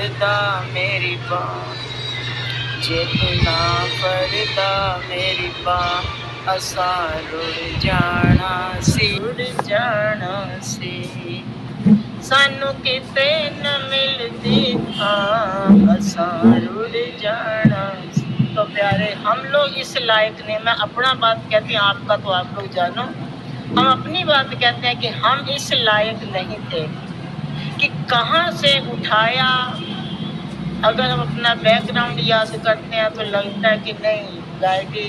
फड़दा मेरी बाँ, जे तू ना फड़दा मेरी बाँ असां रुड़ जाना सी सानू किते न मिलदी थां असां रुड़ जाना सी। तो प्यारे, हम लोग इस लायक नहीं, मैं अपना बात कहती हूँ, आपका तो आप लोग जानो, हम अपनी बात कहते हैं कि हम इस लायक नहीं थे कि कहाँ से उठाया। अगर हम अपना बैकग्राउंड याद करते हैं तो लगता है कि नहीं, गायकी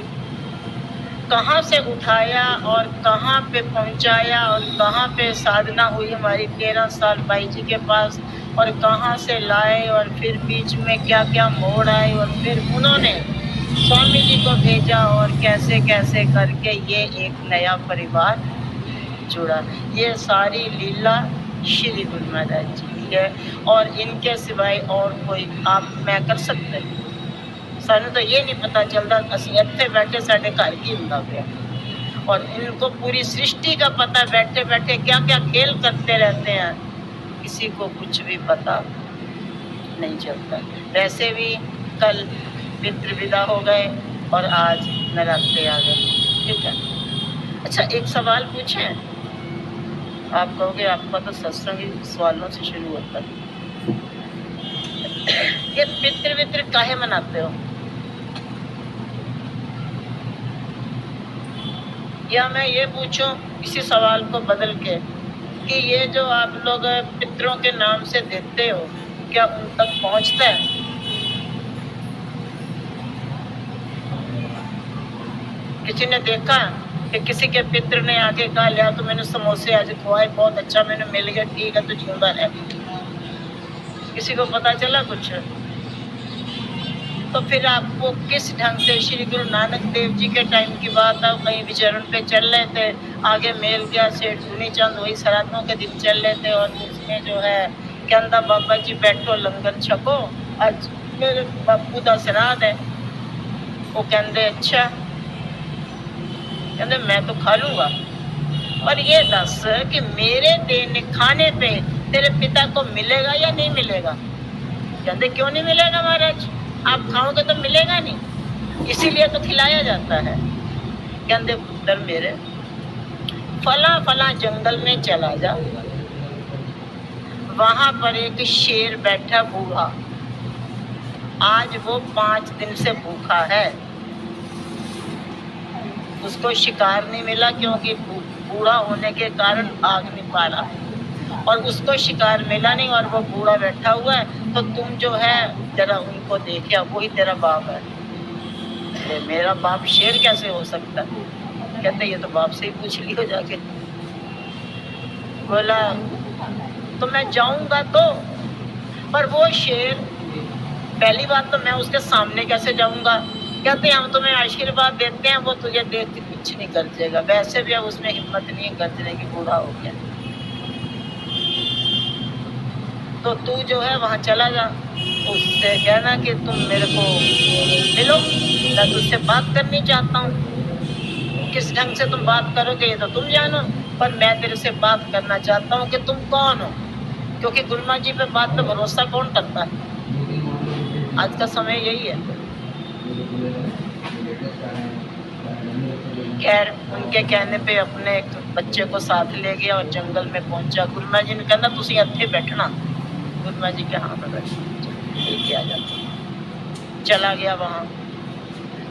कहाँ से उठाया और कहाँ पे पहुँचाया और कहाँ पे साधना हुई हमारी 13 साल बाई जी के पास, और कहाँ से लाए और फिर बीच में क्या क्या मोड़ आए और फिर उन्होंने स्वामी जी को भेजा और कैसे कैसे करके ये एक नया परिवार जुड़ा। ये सारी लीला श्री गुरु महाराज जी की है और इनके सिवाय और कोई आप मैं कर सकते हैं। सानू तो ये नहीं पता चलता असं इत्थे बैठे साढ़े घर की हुंदा पिया, और इनको पूरी सृष्टि का पता बैठे बैठे क्या क्या खेल करते रहते हैं, किसी को कुछ भी पता नहीं चलता। वैसे भी कल पितृ विदा हो गए और आज नवरात्रे आ गए, ठीक है। अच्छा, एक सवाल पूछें? आप कहोगे आपका तो सत्संग ही सवालों से शुरू होता है। ये पितृ वितृ काहे मनाते हो? या मैं ये पूछूं इसी सवाल को बदल के कि ये जो आप लोग पितरों के नाम से देते हो, क्या उन तक पहुंचता है? किसी ने देखा कि किसी के पितर ने आके कहा लिया तो मैंने समोसे आज खुआए, बहुत अच्छा मैंने मिल गया, ठीक है तो जिंदा है। किसी को पता चला कुछ? तो फिर आपको किस ढंग से श्री गुरु नानक देव जी के टाइम की बात है, कहीं विचरण पे चल रहे थे, आगे मेल गया सेठ धुनी चंद, वही श्राद्धों के दिन चल रहे थे और उसमें जो है कहता बाबा जी बैठो लंगर छको, आज मेरे बापू का श्राद्ध है। वो कहते अच्छा, कहते मैं तो खा लूंगा, पर ये दस कि मेरे देने खाने पे तेरे पिता को मिलेगा या नहीं मिलेगा? कहते क्यों नहीं मिलेगा महाराज, आप खाओगे तो मिलेगा नहीं, इसीलिए तो खिलाया जाता है। कहते पुत्र मेरे फला फला जंगल में चला जा, वहां पर एक शेर बैठा बूढ़ा, आज वो 5 दिन से भूखा है, उसको शिकार नहीं मिला क्योंकि बूढ़ा होने के कारण आग नहीं पा रहा है, और उसको शिकार मिला नहीं और वो बूढ़ा बैठा हुआ है। तो तुम जो है जरा उनको देखिए, वही तेरा बाप है। मेरा बाप शेर कैसे हो सकता है? कहते ये तो बाप से ही पूछ लियो जाके। बोला तो मैं जाऊंगा तो, पर वो शेर, पहली बात तो मैं उसके सामने कैसे जाऊंगा? कहते हम तुम्हें आशीर्वाद देते हैं, वो तुझे देख के कुछ नहीं गरजेगा, वैसे भी अब उसमें हिम्मत नहीं है गरजने की, बूढ़ा हो गया। तो तू जो है वहां चला जा, उससे कहना कि तुम मेरे को मिलो, मैं तुझसे बात करनी चाहता हूँ। किस ढंग से तुम बात करोगे ये तो तुम जानो, पर मैं तेरे से बात करना चाहता हूँ कि तुम कौन हो, क्योंकि गुरुमा जी पे बात पे भरोसा कौन करता है? आज का समय यही है। खैर उनके कहने पे अपने एक बच्चे को साथ ले गया और जंगल में पहुंचा। गुरुमा जी ने कहना तुसी इत्थे बैठना, गुरुमा जी के हाथ में बैठ आ जाता। चला गया वहां,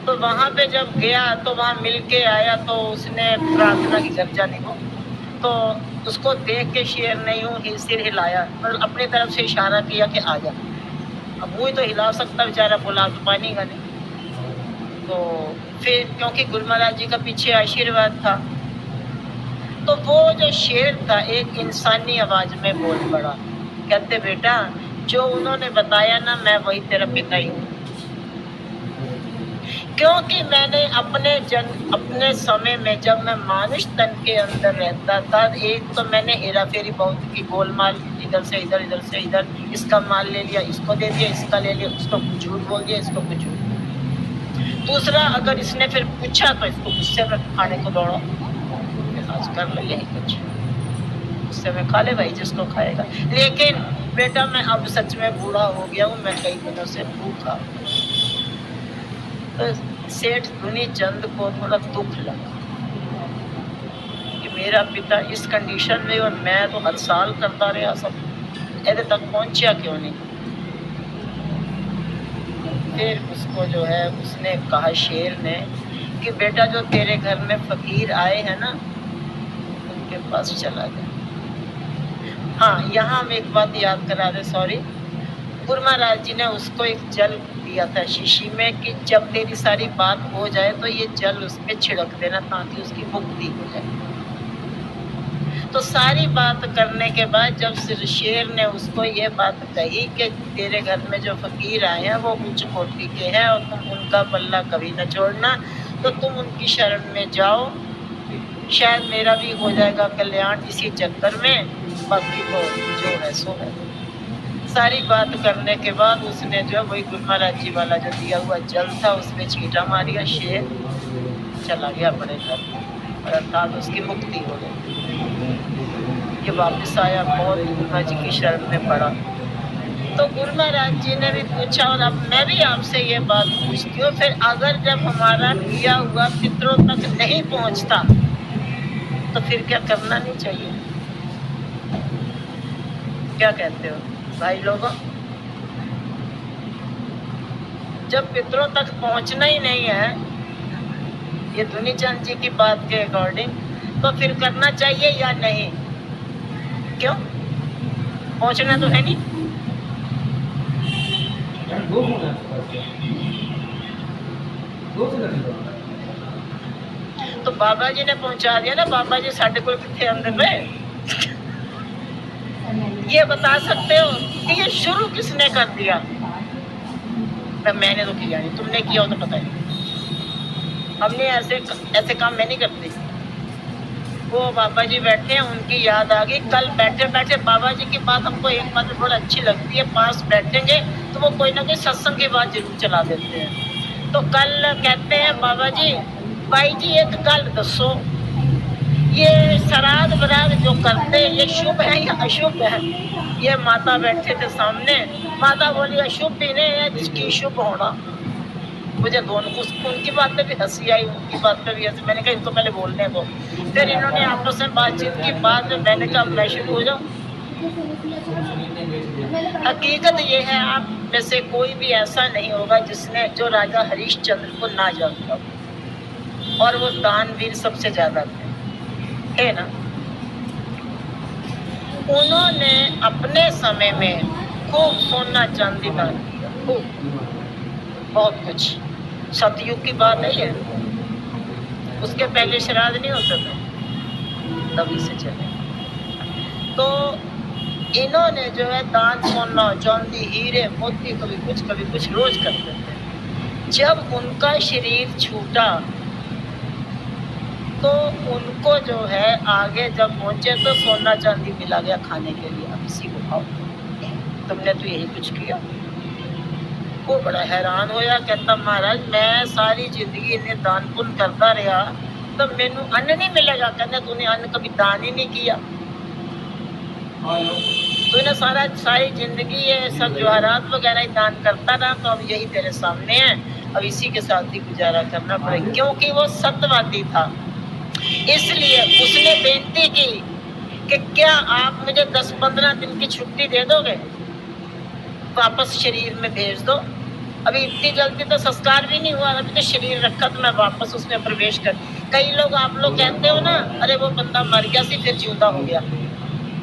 तो वहां पे जब गया तो वहां मिल के आया, तो उसने प्रार्थना की गर्जा नहीं हो, तो उसको देख के शेर ने यूं सिर हिलाया और अपनी तरफ से इशारा किया कि आ जा। अब वो ही तो हिला सकता बेचारा, बुला तो पानी का नहीं। तो फिर क्योंकि गुरु महाराज जी का पीछे आशीर्वाद था, तो वो जो शेर था एक इंसानी आवाज में बोल पड़ा, कहते बेटा जो उन्होंने बताया ना, मैं वही तेरा पिता ही हूँ। क्योंकि मैंने अपने समय में जब मैं मानुष तन के अंदर रहता था, एक तो मैंने हेरा फेरी बहुत की, गोलमाल, इधर से इधर, इधर से इधर, इसका माल ले लिया, इसको दे दिया, इसका ले लिया, उसको झूठ बोल दिया, इसको कुछ झूठ। दूसरा, अगर इसने फिर पूछा तो इसको गुस्से में खाने को दौड़ो, आज कर लो यही कुछ, गुस्से में खा ले भाई जिसको खाएगा। लेकिन बेटा मैं अब सच में बूढ़ा हो गया हूँ, मैं कई दिनों से भूखा। तो सेठ धुनी चंद को थोड़ा दुख लगा कि मेरा पिता इस कंडीशन में और मैं तो हर साल करता रहा सब, ऐसे तक पहुंचा क्यों नहीं। फिर उसको जो है उसने कहा शेर ने कि बेटा जो तेरे घर में फकीर आए हैं ना उनके पास चला जा। हाँ, यहाँ हम एक बात याद करा दे, सॉरी, गुरु महाराज जी ने उसको एक जल दिया था शीशी में कि जब तेरी सारी बात हो जाए तो ये जल उस पर छिड़क देना ताकि उसकी मुक्ति हो जाए। तो सारी बात करने के बाद जब शेर ने उसको ये बात कही कि तेरे घर में जो फकीर आए हैं वो उच्च कोटि के हैं और तुम उनका पल्ला कभी न छोड़ना, तो तुम उनकी शरण में जाओ, शायद मेरा भी हो जाएगा कल्याण इसी चक्कर में, बाकी तो जो है सो है। सारी बात करने के बाद उसने जो वही गुरु महाराज जी वाला जो दिया हुआ जल था उसमें छींटा मारिया, शेर चला गया अपने घर और अर्थात उसकी मुक्ति हो गई। ये वापस आया, बहुत गुरु महाराज जी की शरण में पड़ा। तो गुरु महाराज जी ने भी पूछा और अब मैं भी आपसे ये बात पूछती हूँ, फिर अगर जब हमारा किया हुआ पितरों तक नहीं पहुँचता तो फिर क्या करना नहीं चाहिए? क्या कहते हो भाई लोगों? जब पितरों तक पहुंचना ही नहीं है ये धुनीचंद जी की बात के अकॉर्डिंग, तो फिर करना चाहिए या नहीं? क्यों? पहुंचना तो है नहीं। तो बाबा जी ने पहुंचा दिया ना, बाबा जी साढ़े को कितने अंदर में ये बता सकते हो कि ये शुरू किसने कर दिया? तो मैंने तो किया नहीं, तुमने किया हो तो पता नहीं। हमने ऐसे काम मैं नहीं करती। वो बाबा जी बैठे हैं, उनकी याद आ गई। कल बैठे बैठे बाबा जी की बात हमको एक बात बहुत अच्छी लगती है, पास बैठेंगे तो वो कोई ना कोई सत्संग की बात जरूर चला देते हैं। तो कल कहते हैं बाबा जी, भाई जी एक गल दसो, ये श्राद्ध बराद जो करते ये शुभ है या अशुभ है? ये माता बैठे थे सामने, माता बोली अशुभ भी नहीं है जिसकी शुभ होना। मुझे दोनों उनकी बात पे भी हंसी आई, उनकी बात पे भी हंसी। मैंने कहा इनको पहले बोलने दो। फिर इन्होंने आपस में बातचीत की, बाद में मैंने कहा मैं शुरू हो जाऊँ। हकीकत ये है, आप में से कोई भी ऐसा नहीं होगा जिसने जो राजा हरिश्चंद्र को ना जानता हो, और वो दानवीर सबसे ज्यादा थे, है ना। उन्होंने अपने समय में खूब सोना चांदी दान किया, खूब, बहुत कुछ। सतयुग की बात है ये, उसके पहले श्राद्ध नहीं होता था, तभी से चले। तो इन्होंने जो है दान सोना चांदी हीरे मोती कभी कुछ रोज करते थे। जब उनका शरीर छूटा तो उनको जो है आगे जब पहुंचे तो सोना चांदी मिला गया खाने के लिए, अब इसी को खाओ, तुमने तो यही कुछ किया। वो बड़ा हैरान होया, कहता महाराज मैं सारी जिंदगी इन्हें दान पुण्य करता रहा तो मैनू अन्न नहीं मिलेगा? कहते तूने अन्न कभी दान ही नहीं किया, तूने सारी जिंदगी ये सब जवाहरात वगैरह ही दान करता रहा, तो अब यही तेरे सामने है, अब इसी के साथ ही गुजारा करना पड़ेगा। क्योंकि वो सत्यवादी था, इसलिए उसने बेनती की कि क्या आप मुझे 10-15 दिन की छुट्टी दे दोगे, वापस शरीर में भेज दो। अभी इतनी जल्दी तो संस्कार भी नहीं हुआ, अभी तो शरीर रखा तो मैं वापस उसमें प्रवेश कर। कई लोग आप लोग कहते हो ना, अरे वो बंदा मर गया सी फिर जिंदा हो गया,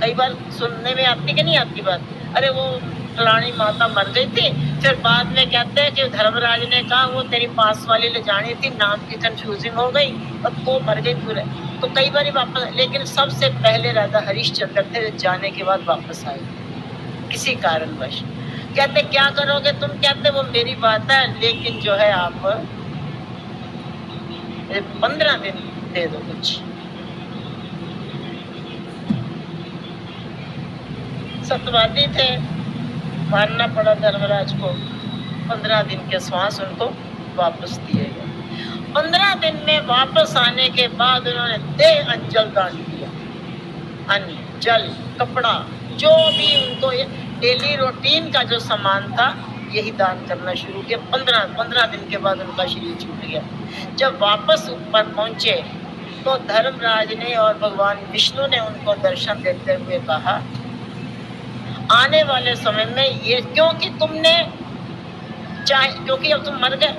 कई बार सुनने में आती कि नहीं आती बात, अरे वो फलानी माता मर गई थी, फिर बाद में कहते हैं कि धर्मराज ने कहा वो तेरी पास वाली ले जानी थी, नाम की कंफ्यूजिंग हो गई और वो मर गई पूरे। तो कई बार वापस, लेकिन सबसे पहले राजा हरिश्चंद्र थे, जाने के बाद वापस आए किसी कारणवश। कहते क्या करोगे तुम? कहते वो मेरी बात है, लेकिन जो है आप 15 दिन दे दो कुछ। सत्यवादी थे, मानना पड़ा धर्मराज को। 15 दिन के श्वास उनको वापस दिए गए। 15 दिन में वापस आने के बाद उन्होंने देह अंजल दान किया, अन्न जल कपड़ा जो भी उनको डेली रूटीन का जो सामान था यही दान करना शुरू किया। 15 दिन के बाद उनका शरीर छूट गया। जब वापस ऊपर पहुंचे तो धर्मराज ने और भगवान विष्णु ने उनको दर्शन देते हुए कहा, आने वाले समय में ये क्योंकि तुमने चाहे, क्योंकि अब तुम मर गए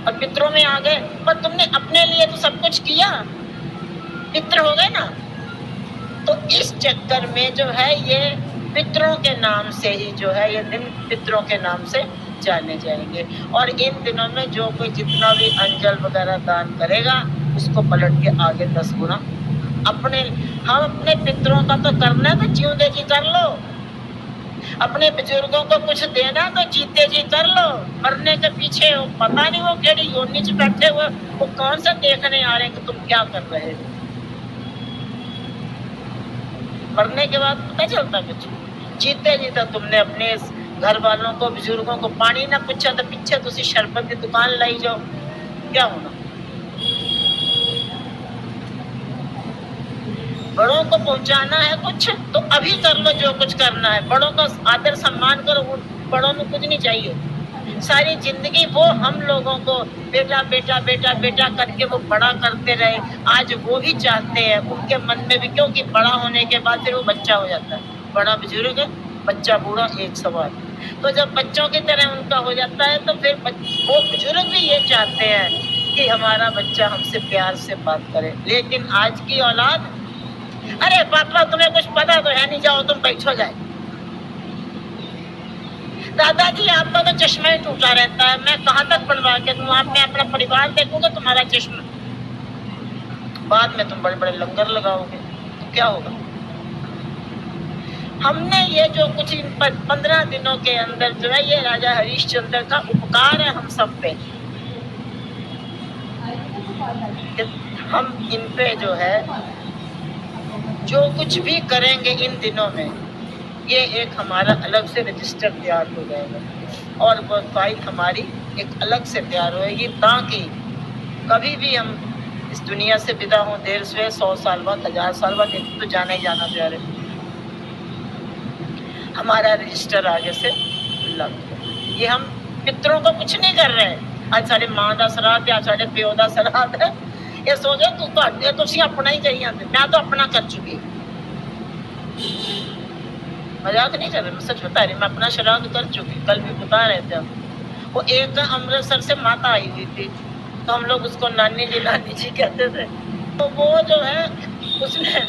और पितरों में आ गए, पर तुमने अपने लिए तो सब कुछ किया, पितर हो गए ना, तो इस चक्कर में जो है ये पितरों के नाम से ही जो है ये दिन पितरों के नाम से जाने जाएंगे। और इन दिनों में जो कोई जितना भी अंजल वगैरह दान करेगा उसको पलट के आगे 10 गुना अपने, हम अपने पितरों का तो करना है तो जीवते जी कर लो, अपने बुजुर्गों को कुछ देना तो जीते जी कर लो। मरने के पीछे हो, पता नहीं वो केड़ी योनि च बैठे हुए, वो कौन सा देखने आ रहे हैं कि तुम क्या कर रहे हो। मरने के बाद पता चलता कुछ, जीते जी तो तुमने अपने घर वालों को बुजुर्गों को पानी ना पूछा तो पीछे तुसी शरबत की दुकान लाई जाओ, क्या होना। बड़ों को पहुंचाना है कुछ तो अभी कर लो जो कुछ करना है, बड़ों का आदर सम्मान करो, बड़ों में कुछ नहीं चाहिए। सारी जिंदगी वो हम लोगों को बेटा बेटा बेटा बेटा करके वो बड़ा करते रहे, आज वो भी चाहते हैं उनके मन में भी, क्योंकि बड़ा होने के बाद फिर वो बच्चा हो जाता है, बड़ा बुजुर्ग बच्चा बूढ़ा एक सवाल। तो जब बच्चों की तरह उनका हो जाता है तो फिर वो बुजुर्ग भी ये चाहते हैं कि हमारा बच्चा हमसे प्यार से बात करे। लेकिन आज की औलाद, अरे पापा तुम्हें कुछ पता तो है नहीं, जाओ तुम बैठो जाए। दादाजी आपका तो चश्मा ही टूटा रहता है, मैं कहाँ तक बनवा के दूं, आप मैं अपना परिवार देखूंगा तुम्हारा चश्मा, बाद में तुम बड़े बड़े लंगर लगाओगे तो क्या होगा। हमने ये जो कुछ 15 दिनों के अंदर जो है ये राजा हरिश्चंद्र का उपकार है हम सब पे, हम इन पे जो है जो कुछ भी करेंगे इन दिनों में ये एक हमारा अलग से रजिस्टर तैयार हो जाएगा और वो फाइल हमारी एक अलग से तैयार होएगी, ताकि कभी भी हम इस दुनिया से विदा हों देर से 100 साल बाद 1000 साल बाद तो जाना ही जाना प्यारे, हमारा रजिस्टर आगे से लग। ये हम पितरों को कुछ नहीं कर रहे, आज साढ़े मां का श्राद्ध है, साढ़े प्यो का श्राद्ध है, ये सोचो तुम अपना ही कही आते, मैं तो अपना कर चुकी, मजाक नहीं कर रहे, मैं सच बता रही, मैं अपना श्राद्ध कर चुकी। कल भी बता रहे थे वो एक अमृतसर से माता आई हुई थी, तो हम लोग उसको नानी जी कहते थे। तो वो जो है उसने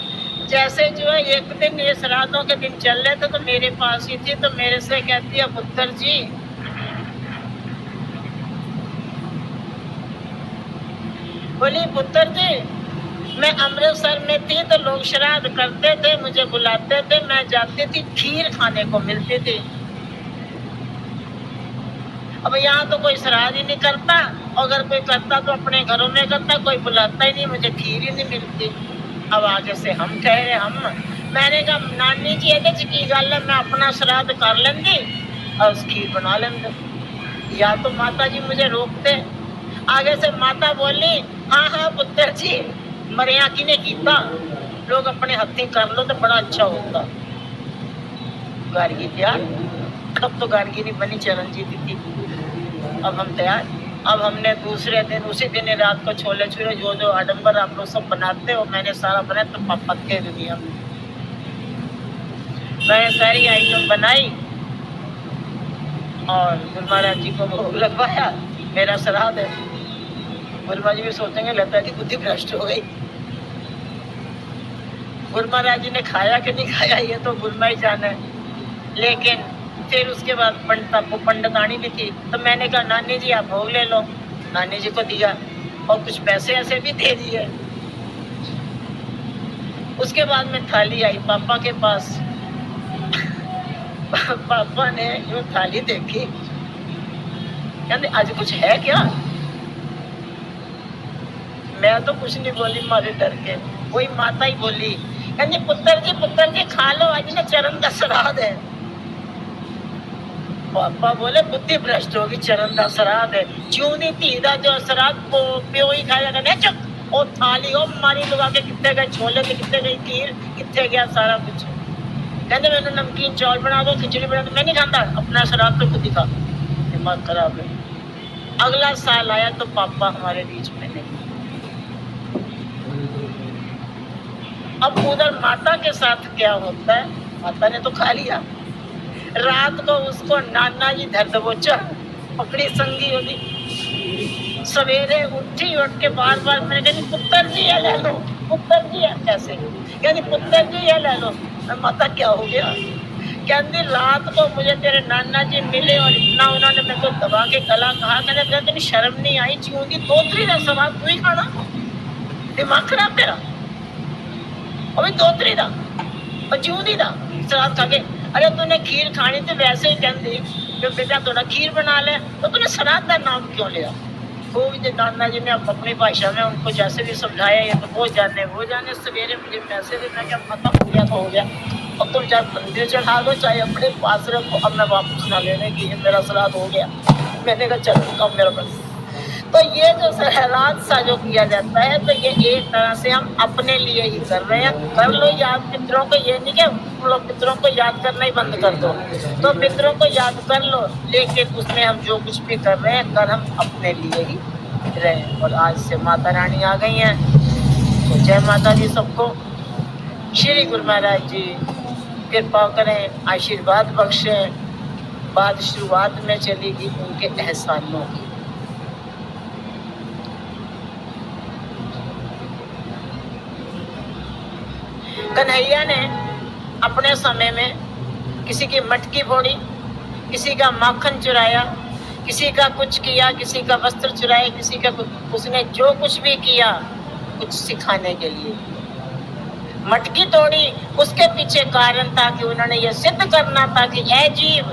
जैसे जो है एक दिन ये श्राद्धों के दिन चल रहे थे तो मेरे पास ही थी, तो मेरे से कहती है पुत्र जी, बोली पुत्र जी मैं अमृतसर में थी तो लोग श्राद्ध करते थे, मुझे बुलाते थे, मैं जाती थी, खीर खाने को मिलती थी। अब यहाँ तो कोई श्राद्ध ही नहीं करता, अगर कोई करता तो अपने घरों में करता, कोई बुलाता ही नहीं, मुझे खीर ही नहीं मिलती। अब आगे से हम कह रहे हम, मैंने कहा नानी जी ये की गल है, मैं अपना श्राद्ध कर लेंगी और खीर बना लेंगे, या तो माता जी मुझे रोकते। आगे से माता बोली हाँ हाँ पुत्र जी मरिया कि ने कीता, लोग अपने हथी कर लो तो बड़ा अच्छा होता। गार्गी तैयार, अब तो गार्गी नहीं बनी चरणजीत थी, अब हम तैयार। अब हमने दूसरे दिन उसी दिन रात को छोले छोले जो जो आडम्बर आप लोग सब बनाते हो मैंने सारा बनाया, तो पत्ते भी दिया, मैंने सारी आइटम बनाई और गुरु महाराज जी को भोग लगवाया। मेरा श्राद्ध है, गुरु महाराज जी भी सोचेंगे लगता है कि बुद्धि भ्रष्ट हो गई। गुरु महाराज जी ने खाया कि नहीं खाया ये तो गुरु महाराज जाने, लेकिन फिर उसके बाद पंडितानी भी थी, तो मैंने कहा नानी जी आप भोग ले लो, नानी जी को दिया और कुछ पैसे ऐसे भी दे दिए। उसके बाद में थाली आई पापा के पास, पापा ने यूं थाली देखी, कहते आज कुछ है क्या। मैं तो कुछ नहीं बोली मारे डर के, वही माता ही बोली, कहती पुत्र जी खा लो, आज ना चरण का श्राद्ध है। पापा बोले बुद्धि भ्रष्ट होगी, चरण का श्राद्ध है, क्यों नहीं धी दा जो श्राद्ध प्यो ही खाया करने। चुप, ओ थाली ओ मारी लगा के कितने गए छोले, कितने गई खीर, कितने गया सारा कुछ। कहते मैंने नमकीन चावल बना दो, खिचड़ी बना दो, मैं नहीं खाता, अपना शराब तो खुद ही खा। दिमाग खराब है। अगला साल आया तो पापा हमारे बीच में नहीं। अब उधर माता के साथ क्या होता है, माता ने तो खा लिया, रात को उसको नाना जी धर दबोचा, पकड़ी संगी होगी। सवेरे उठी, उठ के बार बार मैंने कहा पुत्र जी ये ले लो, पुत्र जी है कैसे, कहती पुत्र जी ये ले लो। मैं माता क्या हो गया, कहती रात को मुझे तेरे नाना जी मिले और इतना उन्होंने मेरे को दबा के गला कहा, कहते तेरी शर्म नहीं आई, चूंगी दोतरी का सवाल तू ही खाना, दिमाग खराब तेरा, अभी दोतरी था और चूंगी था सलाद खा के। अरे तूने खीर खानी थी, वैसे ही कहती जो बेटा थोड़ा खीर बना ले, तो तूने सलाद का नाम क्यों लिया। खूब जो नाना जी ने अपनी भाषा में उनको जैसे भी समझाया, ये तो वो जाने। सवेरे मुझे मैसेज मैं क्या खत्म हो गया तो हो गया, अब तुम चाहे मंदिर चढ़ा दो चाहे अपने पास रखो, अब मैं वापस ना लेने की, मेरा सलाद हो गया। मैंने कहा चलो कम मेरा बस। तो ये जो सहराज सा जो किया जाता है, तो ये एक तरह से हम अपने लिए ही कर रहे हैं। कर लो याद पितरों को, ये नहीं कि लोग पितरों को याद करना ही बंद कर दो, तो पितरों को याद कर लो, लेकिन उसमें हम जो कुछ भी कर रहे हैं कर हम अपने लिए ही रहे। और आज से माता रानी आ गई हैं, तो जय माता दी सबको। श्री गुरु महाराज जी कृपा करें, आशीर्वाद बख्शें। बात शुरुआत में चली गई उनके एहसानों की। कन्हैया ने अपने समय में किसी की मटकी फोड़ी, किसी का माखन चुराया, किसी का कुछ किया, किसी का वस्त्र चुराया, किसी का कुछ, उसने जो कुछ भी किया कुछ सिखाने के लिए। मटकी तोड़ी, उसके पीछे कारण था कि उन्होंने ये सिद्ध करना था कि ऐ जीव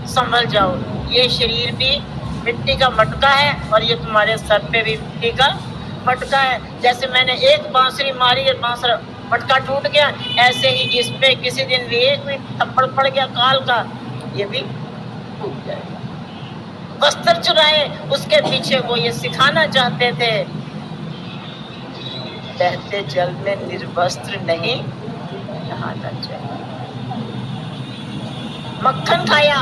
संभल जाओ, ये शरीर भी मिट्टी का मटका है और ये तुम्हारे सर पे भी मिट्टी का मटका है। जैसे मैंने एक बांसुरी मारी और बांसुरी मटका टूट गया, ऐसे ही इस पे किसी दिन भी एक भी थप्पड़ पड़ गया काल का, ये भी टूट जाएगा। वस्त्र चुराए, उसके पीछे वो ये सिखाना चाहते थे, बहते जल में निर्वस्त्र नहीं नहाना चाहिए। मक्खन खाया,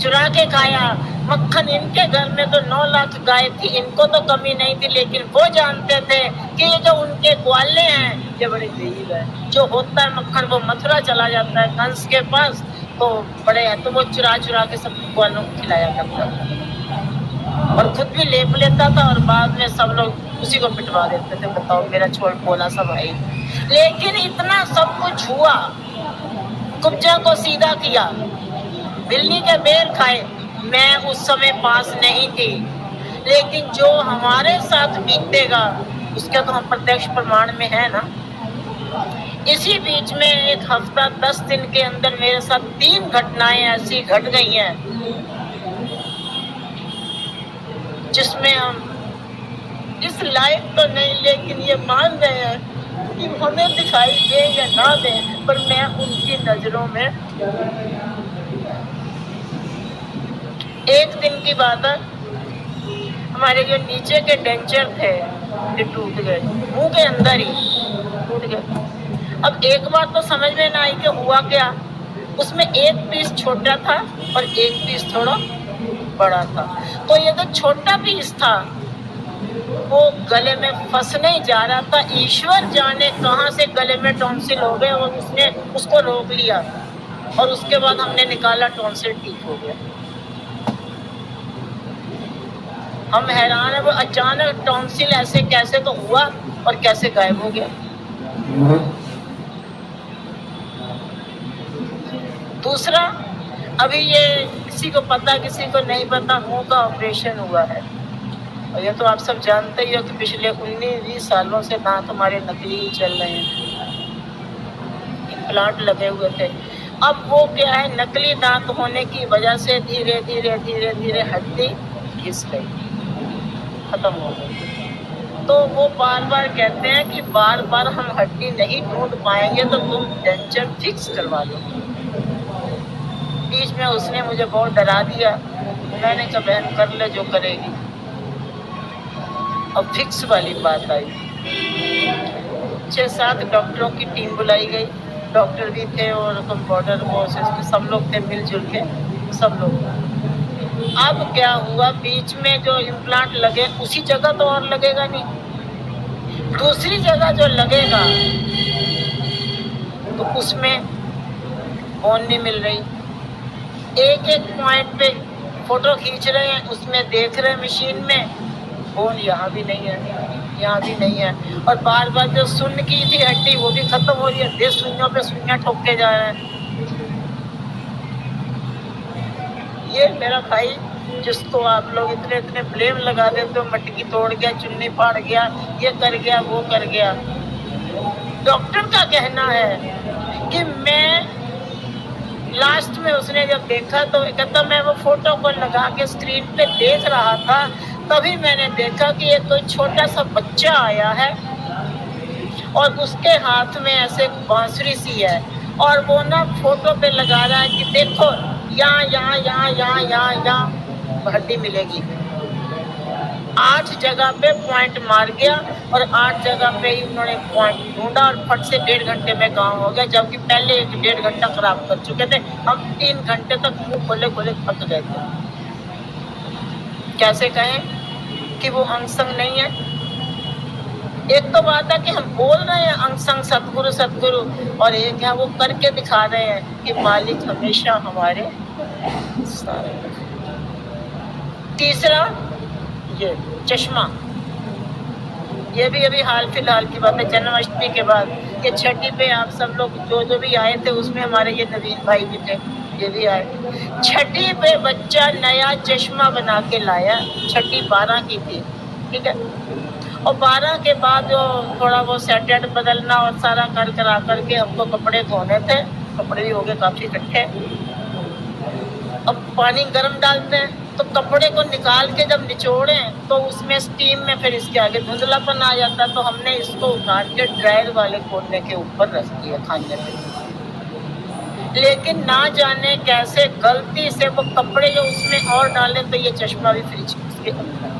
चुरा के खाया मक्खन। इनके घर में तो 9 लाख गाय थी, इनको तो कमी नहीं थी, लेकिन वो जानते थे कि ये जो उनके ग्वाले हैं ये बड़े गरीब है। जो होता है मक्खन वो मथुरा चला जाता है कंस के पास, तो बड़े हैं तो वो चुरा के सब ग्वालों को खिलाया करता था और खुद भी लेप लेता था और बाद में सब लोग उसी को पिटवा देते थे। बताओ मेरा छोड़ बोला सा भाई। लेकिन इतना सब कुछ हुआ, कुब्जा को सीधा किया, बिल्ली के बेर खाए। मैं उस समय पास नहीं थी, लेकिन जो हमारे साथ बीतेगा उसका तो हम प्रत्यक्ष प्रमाण में है ना। इसी बीच में एक हफ्ता 10 दिन के अंदर मेरे साथ 3 घटनाएं ऐसी घट गई हैं जिसमें हम इस लायक तो नहीं, लेकिन ये मान रहे हैं कि हमें दिखाई दे या ना दे, पर मैं उनकी नजरों में। एक दिन की बात है, हमारे जो नीचे के डेंचर थे ये टूट गए, मुंह के अंदर ही टूट गए। अब एक बार तो समझ में ना आई कि हुआ क्या। उसमें एक पीस छोटा था और एक पीस थोड़ा बड़ा था। तो ये जो छोटा पीस था वो गले में फंस नहीं जा रहा था, ईश्वर जाने कहां से गले में टॉन्सिल हो गए और उसने उसको रोक लिया और उसके बाद हमने निकाला, टॉन्सिल ठीक हो गया। हम हैरान है, वो अचानक टॉन्सिल ऐसे कैसे तो हुआ और कैसे गायब हो गया। दूसरा, अभी ये किसी को पता किसी को नहीं पता, मुंह का ऑपरेशन हुआ है और ये तो आप सब जानते ही हो कि पिछले 19-20 सालों से दांत हमारे नकली ही चल रहे हैं, इम्प्लांट लगे हुए थे। अब वो क्या है, नकली दांत होने की वजह से धीरे धीरे हड्डी घिस गई, खत्म हो गई। तो वो बार बार कहते हैं कि बार बार हम हड्डी नहीं ढूंढ पाएंगे तो तुम डेंचर फिक्स करवा दो। बीच में उसने मुझे बहुत डरा दिया, मैंने कहा बहन कर ले जो करेगी। अब फिक्स वाली बात आई, 6-7 डॉक्टरों की टीम बुलाई गई, डॉक्टर भी थे और कंपाउंडर वो सब लोग थे मिलजुल के, सब लोग। अब क्या हुआ, बीच में जो इम्प्लांट लगे उसी जगह तो और लगेगा नहीं, दूसरी जगह जो लगेगा तो उसमें बोन नहीं मिल रही। एक एक पॉइंट पे फोटो खींच रहे हैं, उसमें देख रहे हैं मशीन में, बोन यहाँ भी नहीं है, यहाँ भी नहीं है। और बार बार जो सुन की थी हड्डी वो भी खत्म हो रही है, 10 सुइयों पे सुइयां ठोक के जा रहे हैं। ये मेरा भाई जिसको आप लोग इतने इतने ब्लेम लगा देते हो, मटकी तोड़ गया, चुन्नी फाड़ गया, ये कर गया, वो कर गया। डॉक्टर का कहना है कि मैं लास्ट में उसने जब देखा तो कहता मैं वो फोटो को लगा के स्क्रीन पे देख रहा था, तभी मैंने देखा कि ये कोई छोटा सा बच्चा आया है और उसके हाथ में ऐसे बांसुरी सी है और वो ना फोटो पे लगा रहा है कि देखो यहाँ यहाँ यहाँ यहाँ यहाँ यहाँ हड्डी मिलेगी। 8 जगह पे पॉइंट मार गया और 8 जगह पे ही उन्होंने पॉइंट ढूंढा और फट से 1.5 घंटे में काम हो गया, जबकि पहले 1.5 घंटा खराब कर चुके थे। हम 3 घंटे तक मुंह खोले खोले थक गए थे। कैसे कहें कि वो अंग संग नहीं है? एक तो बात है कि हम बोल रहे हैं अंग संग सतगुरु सतगुरु, और एक है वो करके दिखा रहे हैं कि मालिक हमेशा हमारे साथ। तीसरा ये चश्मा, ये भी अभी हाल फिलहाल की बात है, जन्माष्टमी के बाद। ये छठी पे आप सब लोग जो भी आए थे उसमें हमारे ये नवीन भाई भी थे, ये भी आए। छठी पे बच्चा नया चश्मा बना के लाया, छठी 12 की थी, ठीक है। और 12 के बाद जो थोड़ा वो सेटेड बदलना और सारा कर करा करके हमको कपड़े धोने थे, कपड़े भी हो गए काफ़ी इकट्ठे। अब पानी गर्म डालते हैं तो कपड़े को निकाल के जब निचोड़ें तो उसमें स्टीम में फिर इसके आगे धुंधलापन आ जाता है, तो हमने इसको उतार के ड्रायर वाले कोने के ऊपर रख दिया खाने पे। लेकिन ना जाने कैसे गलती से वो कपड़े जो उसमें और डाले तो ये चश्मा भी फ्रिज के अंदर।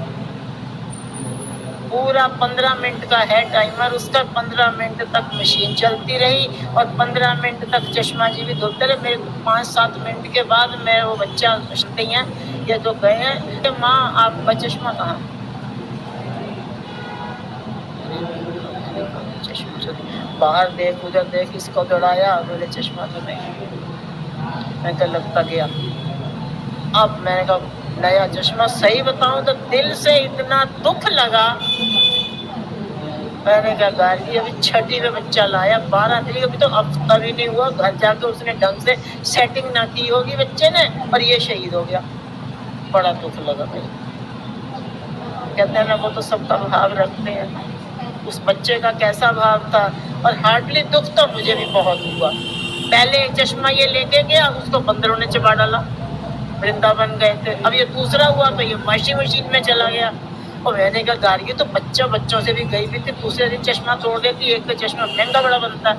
पूरा 15 मिनट का है टाइमर उसका, 15 मिनट तक मशीन चलती रही और 15 मिनट तक चश्मा जी भी धुलते रहे। मेरे 5-7 मिनट के बाद मैं वो बच्चा पूछते हैं ये जो गए हैं कि माँ आपका चश्मा कहाँ? बाहर देख उधर देख, इसको दौड़ाया, बोले चश्मा तो नहीं। मैं कल लगता गया। अब मैंने कहा नया चश्मा, सही बताऊं तो दिल से इतना दुख लगा। मैंने कहा गाली, अभी छठी में बच्चा लाया, 12 तारीख, अभी तो हफ्ता भी नहीं हुआ, घर जाके उसने ढंग से सेटिंग ना की होगी बच्चे ने और ये शहीद हो गया। बड़ा दुख लगा भाई। कहते हैं ना वो तो सबका भाव रखते हैं, उस बच्चे का कैसा भाव था। और हार्डली दुख तो मुझे भी बहुत हुआ। पहले एक चश्मा ये लेके गया, उसको बंदरों ने चबा डाला, वृंदावन गए थे। अब ये दूसरा हुआ तो ये वॉशिंग मशीन में चला गया। और मैंने कहा गाड़ी तो बच्चों से भी गई भी थी, दूसरे दिन चश्मा तोड़ देती, एक तो चश्मा महंगा बड़ा बनता है।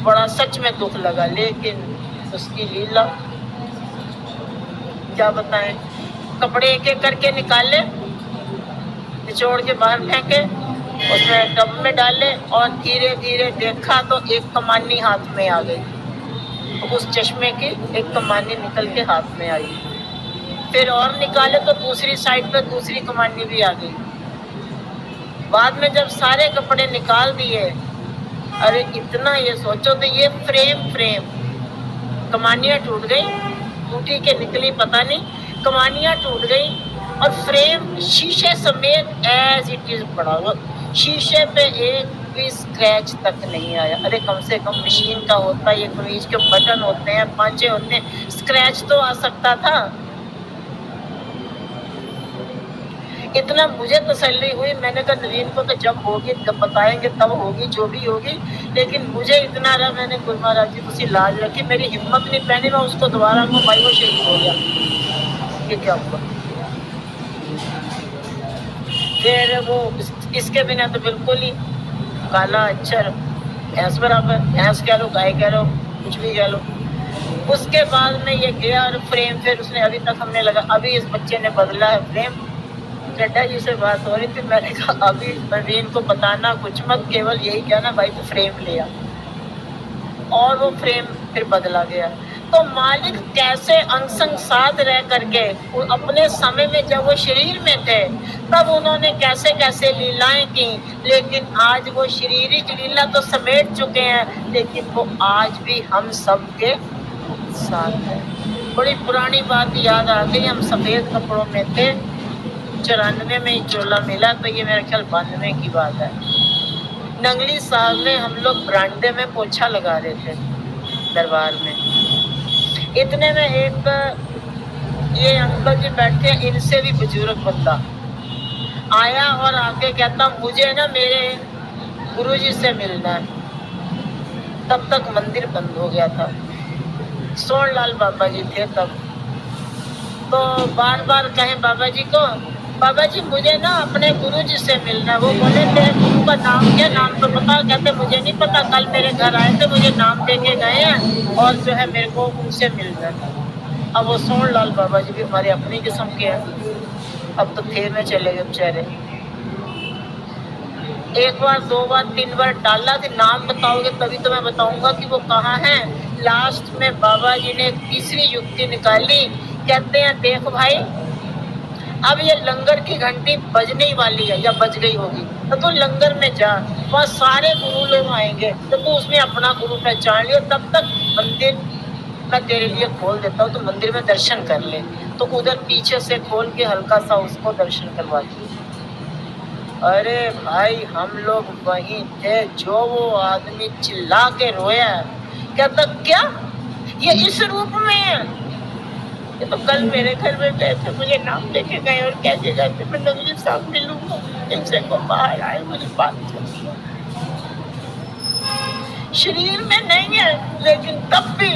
बड़ा सच में दुख लगा, लेकिन उसकी लीला क्या बताएं। कपड़े एक एक करके निकाले, निचोड़ के बाहर फेंके, उसमें टब में डाले और धीरे धीरे देखा तो एक कमानी हाथ में आ गई। उस चश्मे की एक कमानी निकल के हाथ में आई। फिर और निकाले तो दूसरी साइड पे दूसरी कमानी भी आ गई। बाद में जब सारे कपड़े निकाल दिए, अरे इतना ये सोचो तो ये फ्रेम कमानियाँ टूट गई, टूटी के निकली पता नहीं, कमानियाँ टूट गई और फ्रेम शीशे समेत एज इट इज पड़ा हुआ। शीशे पे एक भी स्क्रैच तक नहीं आया। अरे कम से कम मशीन का होता है, ये क्रूज के बटन होते हैं, पांचे होते हैं, स्क्रैच तो आ सकता था। इतना मुझे तसल्ली हुई। मैंने कहा नवीन को तो जब होगी जब बताएंगे तब होगी, जो भी होगी, लेकिन मुझे इतना रहा। मैंने गुरु महाराज जी उसी लाज रखी, मेरी हिम्मत नहीं पहनी, मैं उसको दोबारा को भाई वो शहीद हो गया। ये क्या हुआ? फिर वो इसके बिना तो बिल्कुल ही काला अक्षर, भैंस बराबर, भैंस कह लो, गाय कह लो, कुछ भी कह लो। उसके बाद में ये गया और फ्रेम, फिर उसने अभी तक हमने लगा, अभी इस बच्चे ने बदला है फ्रेम। चड्डा जी से बात हो रही थी, मैंने कहा अभी नवीन को बताना कुछ मत, केवल यही कहना भाई तो फ्रेम लिया। और वो फ्रेम फिर बदला गया। तो मालिक कैसे अंग संग साथ रह करके अपने समय में जब वो शरीर में थे तब उन्होंने कैसे कैसे लीलाएं की, लेकिन आज वो शरीरिक लीला तो समेट चुके हैं, लेकिन वो आज भी हम सबके साथ है। बड़ी पुरानी बात याद आ गई, हम सफेद कपड़ों में थे, 94 में ही चोला मिला, तो ये मेरे ख्याल 92 की बात है। नंगली साहब में हम लोग बरामदे में पोछा लगा रहे थे दरबार में। इतने में एक ये अंकल जी बैठे, इनसे भी बुजुर्ग बंदा आया और आके कहता मुझे ना मेरे गुरुजी से मिलना है। तब तक मंदिर बंद हो गया था, सोनलाल बाबा जी थे तब। तो बार बार कहे बाबा जी को, बाबा जी मुझे ना अपने गुरु जी से मिलना है। वो बोले तेरे गुरु का नाम क्या? नाम तो पता? कहते मुझे नहीं पता, कल मेरे घर आए थे, मुझे नाम दे के गए हैं और जो है मेरे को उनसे मिलना है। अब वो सोनलाल बाबा जी भी हमारे अपनी किस्म के हैं, अब तो थे में चले गए बेचारे। एक बार, दो बार, तीन बार डाला कि नाम बताओगे तभी तो मैं बताऊंगा कि वो कहाँ है। लास्ट में बाबा जी ने एक तीसरी युक्ति निकाली, कहते हैं देख भाई, अब ये लंगर की घंटी बजने वाली है या बज गई होगी, तो तू लंगर में जा, वहाँ सारे गुरु लोग आएंगे, तो तू उसमें अपना गुरु पहचान लियो। तब तक मंदिर मैं तेरे लिए खोल देता हूँ, तो मंदिर में दर्शन कर ले। तो उधर पीछे से खोल के हल्का सा उसको दर्शन करवा दिया। अरे भाई हम लोग वहीं थे, जो वो आदमी चिल्ला के रोया, कहता क्या ये इस रूप में है? ये तो कल मेरे घर में गए थे, मुझे नाम लेके गए और कैसे जाते मैं नंगली साहब मिलूंगा, इनसे को बाहर आए, मुझे बात शरीर में नहीं है, लेकिन तब भी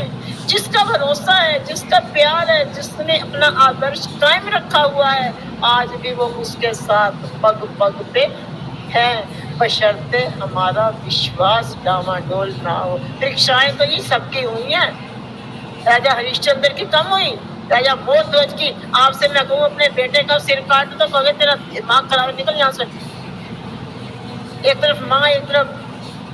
जिसका भरोसा है, जिसका प्यार है, जिसने अपना आदर्श कायम रखा हुआ है, आज भी वो उसके साथ पग पग पे है, बशर्ते हमारा विश्वास डामाडोल ना हो। परीक्षाएं तो ये सबकी हुई हैं, राजा हरिश्चंद्र की कम हुई, राजा मोरध्वज की। आपसे मैं कहूँ अपने बेटे का सिर काट तो कहोगे तेरा दिमाग खराब, निकल यहाँ से। एक तरफ माँ, एक तरफ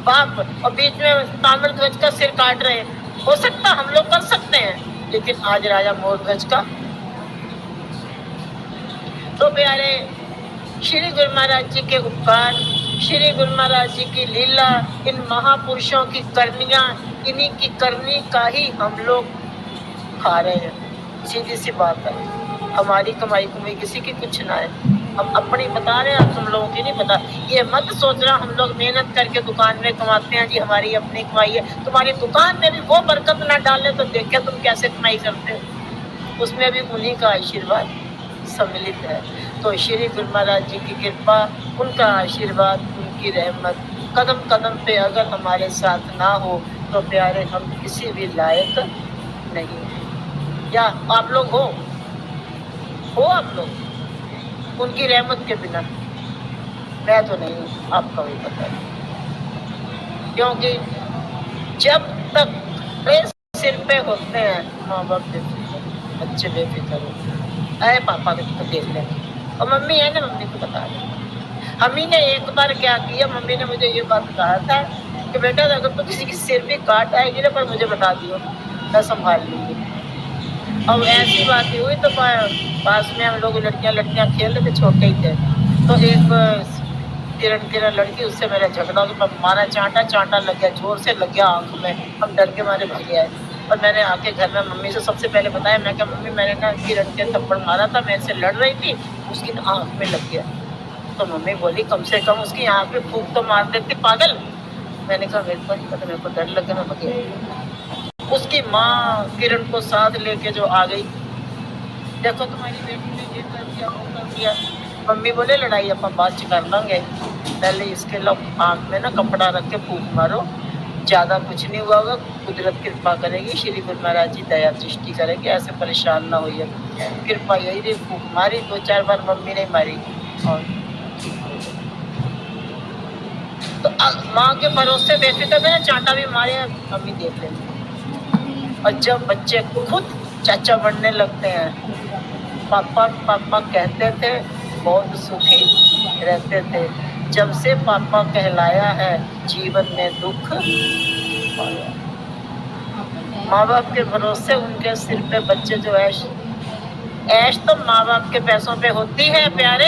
बाप, और बीच में ताम्रध्वज का सिर काट रहे हैं। हो सकता हम लोग कर सकते हैं, लेकिन आज राजा मोरध्वज का। तो प्यारे, श्री गुरु महाराज जी के उपकार, श्री गुरु महाराज जी की लीला, इन महापुरुषों की करनियां, इन्हीं की करनी का ही हम लोग खा रहे हैं। सीधी सी बात है, हमारी कमाई कुमाई किसी की कुछ ना है, हम अपनी बता रहे हैं, तुम लोगों की नहीं पता। ये मत सोच रहा हम लोग मेहनत करके दुकान में कमाते हैं जी, हमारी अपनी कमाई है। तुम्हारी दुकान में भी वो बरकत ना डाले तो देखे तुम कैसे कमाई करते हो, उसमें भी उन्हीं का आशीर्वाद सम्मिलित है। तो श्री गुरु महाराज जी की कृपा, उनका आशीर्वाद, उनकी रहमत कदम कदम पे अगर हमारे साथ ना हो तो प्यारे हम किसी भी लायक नहीं। या आप लोग हो आप लोग उनकी रहमत के बिना? मैं तो नहीं हूँ, आपका भी पता है। क्योंकि जब तक सिर पे होते हैं माँ बाप बेफिक्र, बच्चे बेफिक्र होते हैं। अरे पापा को तो देख लेंगे, और मम्मी है ना, मम्मी को बता दें। मम्मी ने एक बार क्या किया, मम्मी ने मुझे ये बात कहा था कि बेटा अगर तो किसी की सिर भी काट आएगी ना, पर मुझे बता दियो, मैं संभाल लूँगी। अब ऐसी बात ही हुई तो पास में हम लोग लड़कियां खेल रहे थे, छोटे ही थे, तो एक किरण लड़की, उससे मेरा झगड़ा हो गया, मारा, चांटा लग गया, जोर से लग गया आँख में। हम डर के मारे भागे आए, और मैंने आके घर में मम्मी से सबसे पहले बताया, मैं क्या मम्मी मैंने ना किरण के थप्पड़ मारा था, मेरे से लड़ रही थी, उसकी आँख में लग गया। तो मम्मी बोली कम से कम उसकी आँख में फूंक तो मार देती पागल। मैंने कहा मेरे को नहीं पता, मेरे को डर लग गया, मैं भागे। उसकी माँ किरण को साथ लेके जो आ गई, देखो तुम्हारी बेटी ने ये कर दिया, वो कर दिया। मम्मी बोले लड़ाई अपन बाद कर लेंगे, पहले इसके लोग आँख में ना कपड़ा रख के फूंक मारो, ज़्यादा कुछ नहीं हुआ होगा, कुदरत कृपा करेगी, श्री गुरु महाराज जी दया दृष्टि करेंगे, ऐसे परेशान ना होइए। कृपा यही रही, फूंक मारी, 2-4 बार मम्मी ने मारी। और तो माँ के भरोसे बेफिक्र में चांटा भी मारे, मम्मी देख लेंगे। और जब बच्चे खुद चाचा बनने लगते हैं, पापा पापा कहते थे, बहुत सुखी रहते थे। जब से पापा कहलाया है, जीवन में दुख आया। माँ बाप के भरोसे उनके सिर पे बच्चे जो ऐश ऐश तो माँ बाप के पैसों पे होती है प्यारे,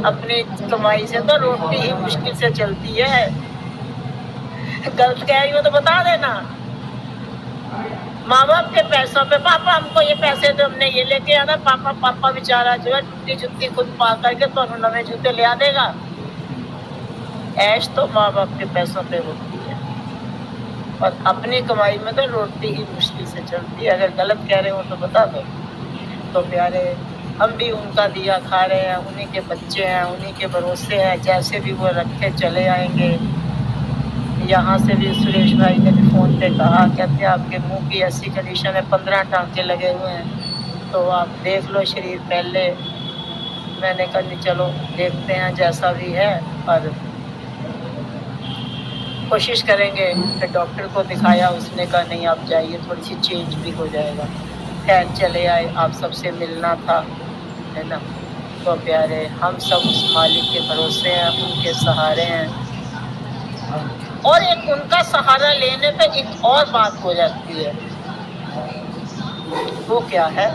अपनी कमाई से तो रोटी ही मुश्किल से चलती है। गलत कह रही हो तो बता देना। माँ बाप के पैसों पे, पापा हमको ये पैसे दो, हमने ये लेके आना, पापा बेचारा जो है टूटी जुत्ती खुद पा करके तो नवे जूते ले आ देगा। ऐश तो माँ बाप के पैसों पे होती है और अपनी कमाई में तो रोटी ही मुश्किल से चलती है। अगर गलत कह रहे हो तो बता दो। तो प्यारे, हम भी उनका दिया खा रहे हैं, उन्हीं के बच्चे हैं, उन्हीं के भरोसे हैं, जैसे भी वो रखे चले आएंगे। यहाँ से भी सुरेश भाई ने भी फ़ोन पे कहा, कहते आपके मुंह की ऐसी कंडीशन है, 15 टाँके लगे हुए हैं, तो आप देख लो शरीर पहले। मैंने कहा नहीं चलो देखते हैं जैसा भी है, और कोशिश करेंगे। फिर डॉक्टर को दिखाया, उसने कहा नहीं आप जाइए, थोड़ी सी चेंज भी हो जाएगा। खैर चले आए, आप सबसे मिलना था, है ना। तो प्यारे, हम सब उस मालिक के भरोसे हैं, उनके सहारे हैं। और एक उनका सहारा लेने पे एक और बात हो जाती है, वो क्या है,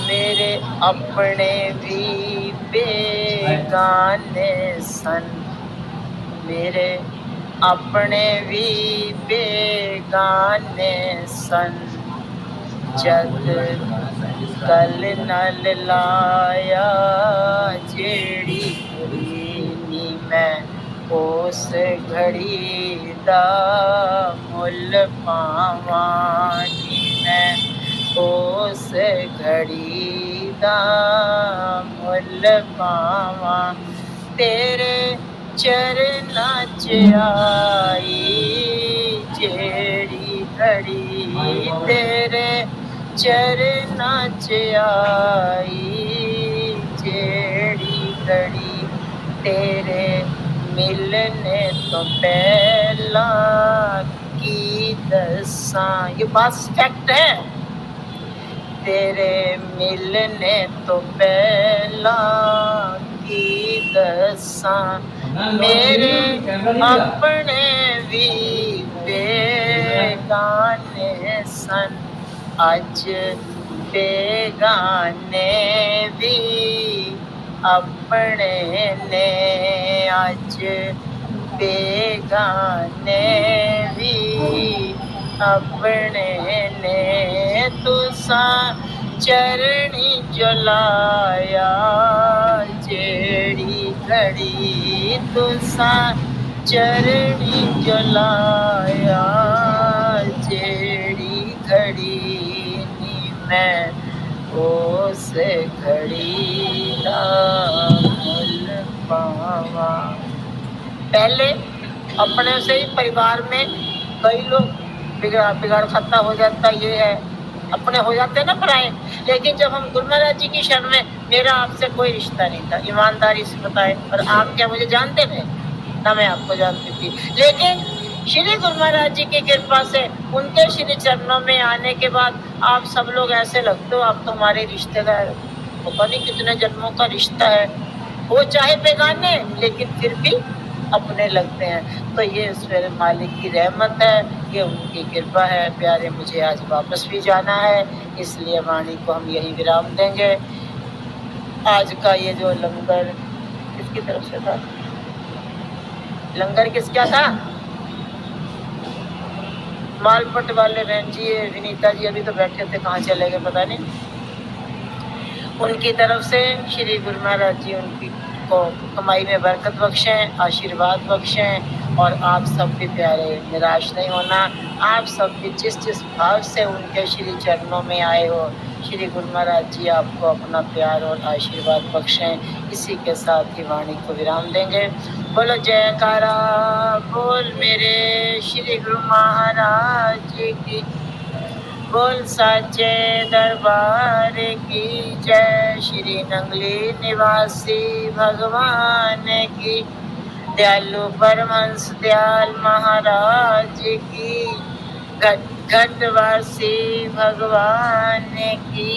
मेरे अपने भी बेगाने सन, मेरे अपने भी बेगाने सन, जद कल नल लाया जेड़ी नी मैं उस घड़ी दा मुल पावानी, मैं उस घड़ी दा मुल पावा। तेरे चरना च आई जेड़ी घड़ी, तेरे चरना च आई जेड़ी घड़ी, तेरे मिलने तो पहला की दसां। ये बात फैक्ट है। तेरे मिलने तो पहला की दसां, मेरे अपने भी बेगाने सन, अज बेगाने भी अपने ने, अज बेगाने भी अपने ने। तुसा चरणी जलाया जेड़ी घड़ी, तुसा चरणी जलाया जेड़ी घड़ी नी मैं उस घड़ी दा मुल पावा। पहले अपने से ही परिवार में कई लोग बिगाड़ खत्ता हो जाता, ये है, अपने हो जाते हैं ना पराए। लेकिन जब हम गुरु महाराज जी की शरण में, मेरा आपसे कोई रिश्ता नहीं था, ईमानदारी से बताएं, और आप क्या मुझे जानते थे ना, मैं आपको जानती थी। लेकिन श्री गुरु महाराज जी की कृपा से, उनके श्री चरणों में आने के बाद आप सब लोग ऐसे लगते हो आप तो हमारे रिश्तेदार, पता नहीं कितने जन्मों का रिश्ता है, वो चाहे बेगाने लेकिन फिर भी अपने लगते हैं। तो ये मेरे मालिक की रहमत है, ये उनकी कृपा है। प्यारे, मुझे आज वापस भी जाना है, इसलिए वाणी को हम यही विराम देंगे। आज का ये जो लंगर किसकी तरफ से था, लंगर किसका था, मालपट वाले बहन जी, विनीता जी अभी तो बैठे थे, कहाँ चले गए पता नहीं। उनकी तरफ से श्री गुरु महाराज जी उनकी को कमाई में बरकत बख्शें, आशीर्वाद बख्शें। और आप सब भी प्यारे, निराश नहीं होना। आप सब भी जिस जिस भाव से उनके श्री चरणों में आए हो, श्री गुरु महाराज जी आपको अपना प्यार और आशीर्वाद बख्शें। इसी के साथ ही वाणी को विराम देंगे। बोलो जयकारा बोल मेरे श्री गुरु महाराज जी की, बोल साचे दरबार की जय। श्री नंगली निवासी भगवान की, दयालु परमहंस दयाल महाराज की, घट घटवासी भगवान की।